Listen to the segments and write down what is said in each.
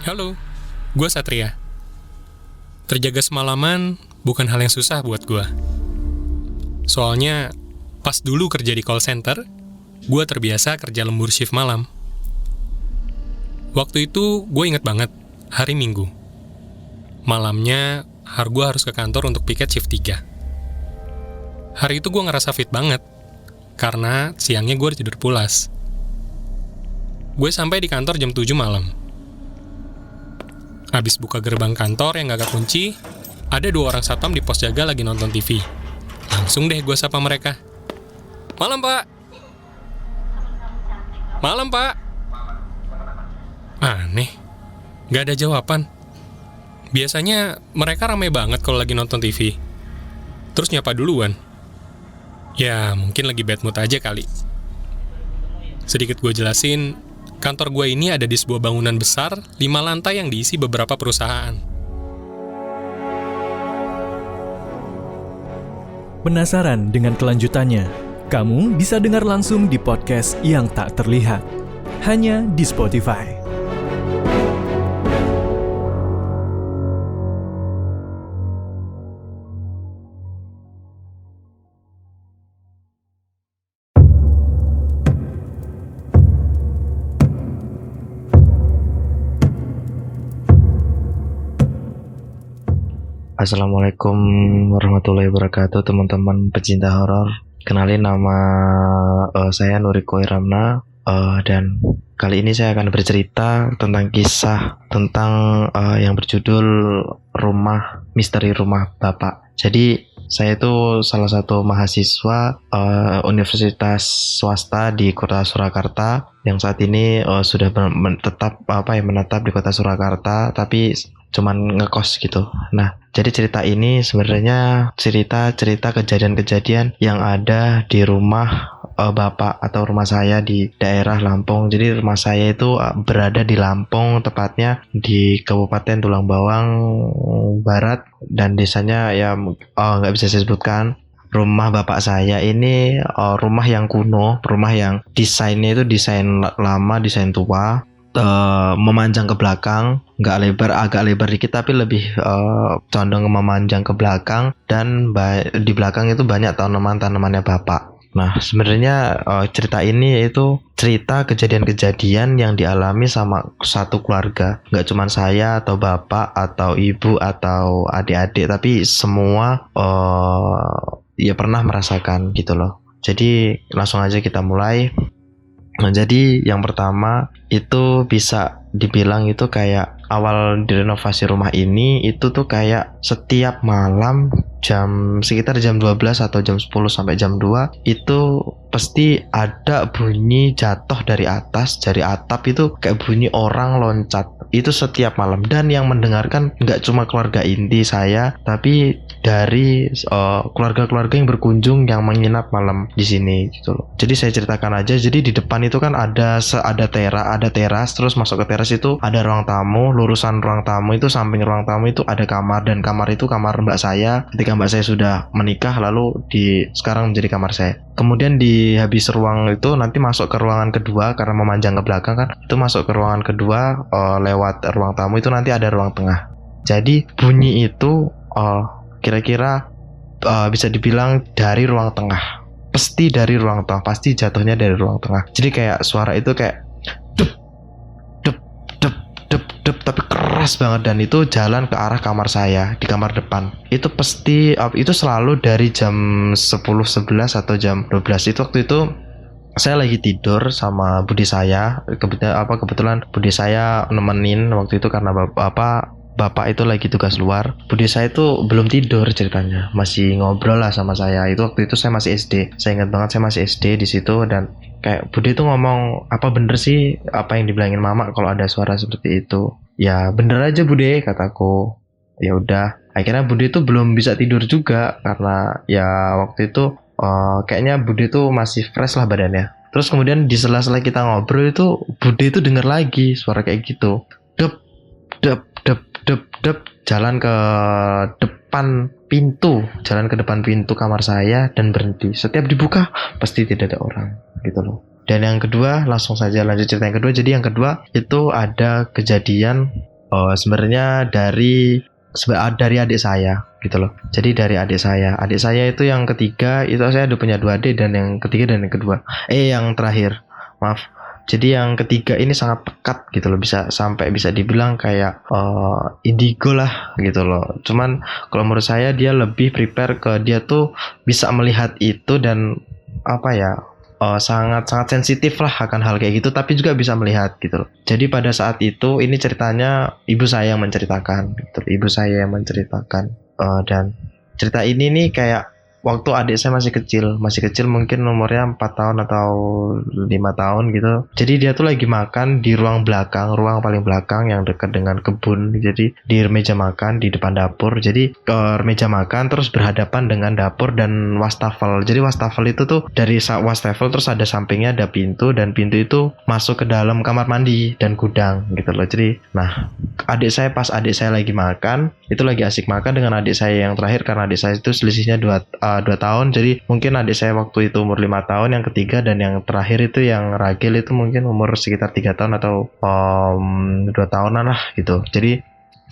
Halo, gue Satria. Terjaga semalaman bukan hal yang susah buat gue. Soalnya, pas dulu kerja di call center, gue terbiasa kerja lembur shift malam. Waktu itu, gue inget banget, hari Minggu. Malamnya, gue harus ke kantor untuk piket shift 3. Hari itu gue ngerasa fit banget, karena siangnya gue tidur pulas. Gue sampai di kantor jam 7 malam. Habis buka gerbang kantor yang gak kunci, ada 2 orang satpam di pos jaga lagi nonton TV. Langsung deh gue sapa mereka. Malam, Pak. Malam, Pak. Aneh, gak ada jawaban. Biasanya mereka ramai banget kalau lagi nonton TV. Terus nyapa duluan. Ya, mungkin lagi bad mood aja kali. Sedikit gue jelasin, kantor gue ini ada di sebuah bangunan besar, 5 lantai yang diisi beberapa perusahaan. Penasaran dengan kelanjutannya? Kamu bisa dengar langsung di podcast yang tak terlihat. Hanya di Spotify. Assalamualaikum warahmatullahi wabarakatuh, teman-teman pecinta horor. Kenalin, nama saya Nuriko Iramna, dan kali ini saya akan bercerita tentang kisah tentang yang berjudul Misteri Rumah Bapak. Jadi saya itu salah satu mahasiswa universitas swasta di Kota Surakarta yang saat ini sudah menetap di Kota Surakarta, tapi cuman ngekos gitu. Nah, jadi cerita ini sebenarnya cerita kejadian-kejadian yang ada di rumah Bapak atau rumah saya di daerah Lampung. Jadi rumah saya itu berada di Lampung, tepatnya di Kabupaten Tulang Bawang Barat, dan desanya ya nggak bisa saya sebutkan. Rumah bapak saya ini rumah yang kuno, rumah yang desainnya itu desain lama, desain tua. Memanjang ke belakang, agak lebar dikit, tapi lebih condong memanjang ke belakang, dan di belakang itu banyak tanamannya bapak. Nah, sebenarnya cerita ini itu cerita kejadian-kejadian yang dialami sama satu keluarga. Nggak cuma saya atau bapak atau ibu atau adik-adik, tapi semua ya pernah merasakan gitu loh. Jadi langsung aja kita mulai. Nah, jadi yang pertama itu bisa dibilang itu kayak awal direnovasi rumah ini itu tuh kayak setiap malam sekitar jam 12 atau jam 10 sampai jam 2 itu pasti ada bunyi jatuh dari atap, itu kayak bunyi orang loncat. Itu setiap malam, dan yang mendengarkan nggak cuma keluarga inti saya, tapi dari keluarga-keluarga yang berkunjung yang menginap malam di sini gitu loh. Jadi saya ceritakan aja. Jadi di depan itu kan ada teras, terus masuk ke teras itu ada ruang tamu. Lurusan ruang tamu itu, samping ruang tamu itu ada kamar, dan kamar itu kamar mbak saya ketika mbak saya sudah menikah, lalu sekarang menjadi kamar saya. Kemudian di habis ruang itu nanti masuk ke ruangan kedua, karena memanjang ke belakang kan, itu masuk ke ruangan kedua lewat ruang tamu itu nanti ada ruang tengah. Jadi bunyi itu kira-kira bisa dibilang dari ruang tengah. Pasti dari ruang tengah, pasti jatuhnya dari ruang tengah. Jadi kayak suara itu kayak dep dep dep dep dep, tapi keras banget, dan itu jalan ke arah kamar saya di kamar depan. Itu pasti itu selalu dari jam 10, 11 atau jam 12. Itu waktu itu saya lagi tidur sama budi saya. Kebetulan budi saya nemenin waktu itu karena bapak itu lagi tugas luar. Budi saya itu belum tidur ceritanya, masih ngobrol lah sama saya. Itu waktu itu saya masih SD. Saya ingat banget saya masih SD di situ, dan kayak Budi itu ngomong, apa bener sih apa yang dibilangin mama kalau ada suara seperti itu? Ya bener aja Budi, kataku. Ya udah. Akhirnya Budi itu belum bisa tidur juga karena ya waktu itu kayaknya Budi itu masih fresh lah badannya. Terus kemudian di sela-sela kita ngobrol itu Budi itu denger lagi suara kayak gitu. Dep dep dep dep dep, jalan ke depan pintu kamar saya dan berhenti. Setiap dibuka pasti tidak ada orang gitu loh. Dan yang kedua, langsung saja lanjut cerita yang kedua. Jadi yang kedua itu ada kejadian sebenarnya dari adik saya gitu loh. Jadi dari adik saya itu yang ketiga, itu saya udah punya 2 adik, dan yang ketiga dan yang kedua, yang terakhir, maaf. Jadi yang ketiga ini sangat pekat gitu loh, bisa dibilang kayak indigo lah gitu loh. Cuman kalau menurut saya dia lebih prepare dia tuh bisa melihat itu, dan apa ya, sangat sensitif lah akan hal kayak gitu, tapi juga bisa melihat gitu loh. Jadi pada saat itu, ini ceritanya ibu saya yang menceritakan gitu. Dan cerita ini nih kayak waktu adik saya masih kecil, mungkin umurnya 4 tahun atau 5 tahun gitu. Jadi dia tuh lagi makan di ruang paling belakang yang dekat dengan kebun. Jadi di meja makan di depan dapur. Jadi ke meja makan terus berhadapan dengan dapur dan wastafel. Jadi wastafel itu tuh, dari wastafel terus ada sampingnya ada pintu, dan pintu itu masuk ke dalam kamar mandi dan gudang gitu loh. Jadi pas adik saya lagi makan, itu lagi asik makan dengan adik saya yang terakhir, karena adik saya itu selisihnya 2 tahun. Jadi mungkin adik saya waktu itu umur 5 tahun yang ketiga, dan yang terakhir itu yang ragil itu mungkin umur sekitar 3 tahun atau 2 tahunan lah gitu. Jadi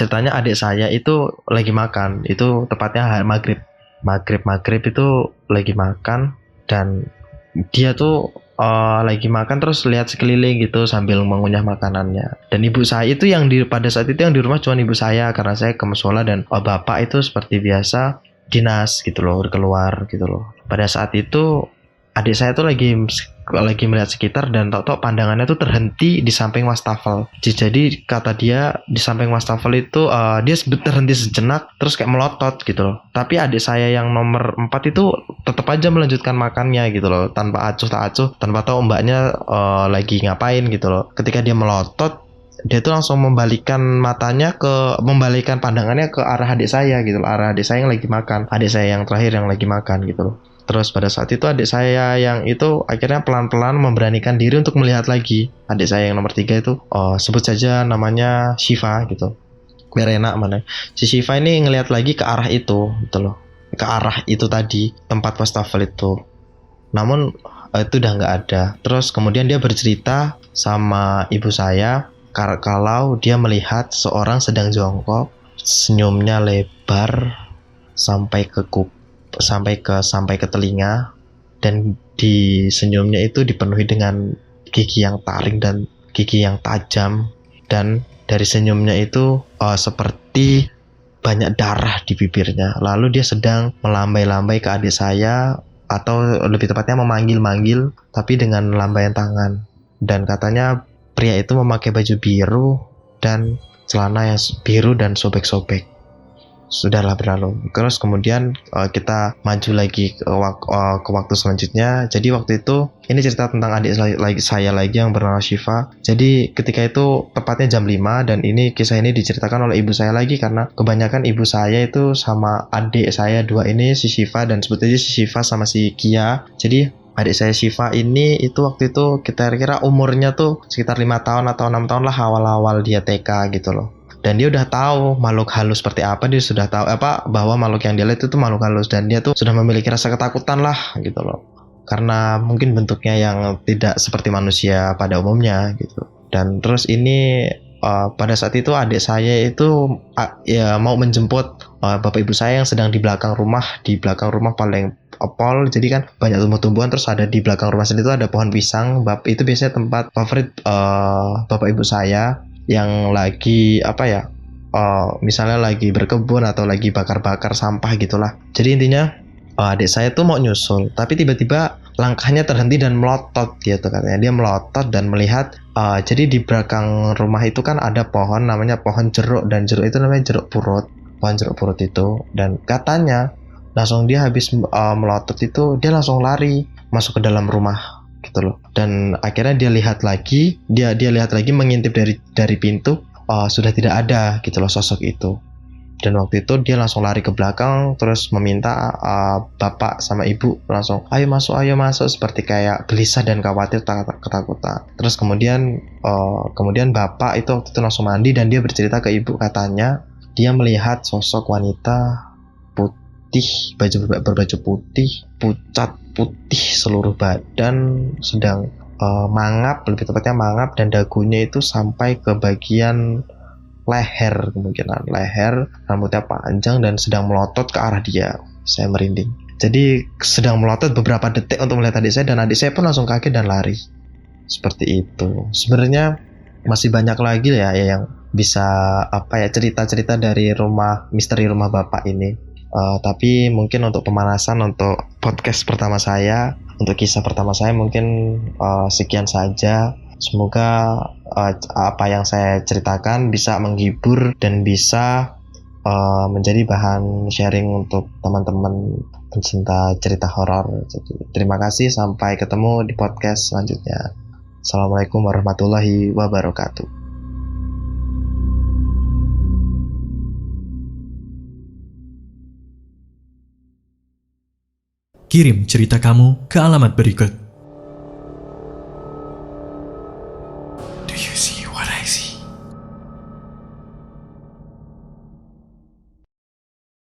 ceritanya adik saya itu lagi makan, itu tepatnya maghrib itu lagi makan, dan dia tuh lagi makan terus lihat sekeliling gitu sambil mengunyah makanannya. Dan ibu saya itu pada saat itu yang di rumah cuma ibu saya, karena saya ke musola, dan bapak itu seperti biasa dinas gitu loh, keluar gitu loh. Pada saat itu adik saya tuh lagi melihat sekitar, dan tok pandangannya tuh terhenti di samping wastafel. Jadi kata dia di samping wastafel itu dia terhenti sejenak terus kayak melotot gitu loh. Tapi adik saya yang nomor 4 itu tetap aja melanjutkan makannya gitu loh, tanpa acuh tak acuh, tanpa tahu mbaknya lagi ngapain gitu loh. Ketika dia melotot, dia tuh langsung membalikan pandangannya ke arah adik saya gitu loh, arah adik saya yang lagi makan, adik saya yang terakhir yang lagi makan gitu loh. Terus pada saat itu adik saya yang itu akhirnya pelan-pelan memberanikan diri untuk melihat lagi. Adik saya yang nomor 3 itu sebut saja namanya Shiva gitu, biar enak mana. Si Shiva ini ngelihat lagi ke arah itu gitu loh, ke arah itu tadi, tempat wastafel itu. Namun itu udah nggak ada. Terus kemudian dia bercerita sama ibu saya kalau dia melihat seorang sedang jongkok, senyumnya lebar sampai ke telinga, dan di senyumnya itu dipenuhi dengan gigi yang taring dan gigi yang tajam, dan dari senyumnya itu seperti banyak darah di bibirnya. Lalu dia sedang melambai-lambai ke adik saya, atau lebih tepatnya memanggil-manggil, tapi dengan lambaian tangan. Dan katanya pria itu memakai baju biru dan celana yang biru dan sobek-sobek. Sudahlah berlalu. Terus kemudian kita maju lagi ke waktu selanjutnya. Jadi waktu itu ini cerita tentang adik saya lagi yang bernama Shiva. Jadi ketika itu tepatnya jam 5, dan kisah ini diceritakan oleh ibu saya lagi, karena kebanyakan ibu saya itu sama adik saya 2 ini, si Shiva dan sebetulnya si Shiva sama si Kia. Jadi adik saya Shiva ini itu waktu itu kita kira umurnya tuh sekitar 5 tahun atau 6 tahun lah, awal-awal dia TK gitu loh. Dan dia udah tahu makhluk halus seperti apa, dia sudah tahu bahwa makhluk yang dia lihat itu makhluk halus, dan dia tuh sudah memiliki rasa ketakutan lah gitu loh, karena mungkin bentuknya yang tidak seperti manusia pada umumnya gitu. Dan terus ini pada saat itu adik saya itu mau menjemput bapak ibu saya yang sedang di belakang rumah paling pol. Jadi kan banyak tumbuh-tumbuhan, terus ada di belakang rumah sendiri itu ada pohon pisang. Itu biasanya tempat favorit bapak ibu saya yang lagi misalnya lagi berkebun atau lagi bakar-bakar sampah gitulah. Jadi intinya adik saya tuh mau nyusul, tapi tiba-tiba langkahnya terhenti dan melotot gitu katanya. Dia melotot dan melihat jadi di belakang rumah itu kan ada pohon namanya pohon jeruk, dan jeruk itu namanya jeruk purut, pohon jeruk purut itu. Dan katanya langsung dia habis melotot itu dia langsung lari masuk ke dalam rumah gitu loh. Dan akhirnya dia lihat lagi mengintip dari pintu, sudah tidak ada gitu loh sosok itu. Dan waktu itu dia langsung lari ke belakang, terus meminta bapak sama ibu langsung ayo masuk, seperti kayak gelisah dan khawatir, ketakutan. Terus kemudian bapak itu waktu itu langsung mandi, dan dia bercerita ke ibu, katanya dia melihat sosok wanita putih, berbaju putih, pucat putih seluruh badan, sedang lebih tepatnya mangap, dan dagunya itu sampai ke bagian leher, kemungkinan leher, rambutnya panjang dan sedang melotot ke arah dia. Saya merinding. Jadi sedang melotot beberapa detik untuk melihat adik saya, dan adik saya pun langsung kaget dan lari. Seperti itu. Sebenarnya masih banyak lagi ya yang bisa cerita-cerita dari misteri rumah Bapak ini. Tapi mungkin untuk pemanasan untuk podcast pertama saya, untuk kisah pertama saya mungkin sekian saja. Semoga apa yang saya ceritakan bisa menghibur dan bisa menjadi bahan sharing untuk teman-teman pencinta cerita horor. Jadi, terima kasih, sampai ketemu di podcast selanjutnya. Assalamualaikum warahmatullahi wabarakatuh. Kirim cerita kamu ke alamat berikut.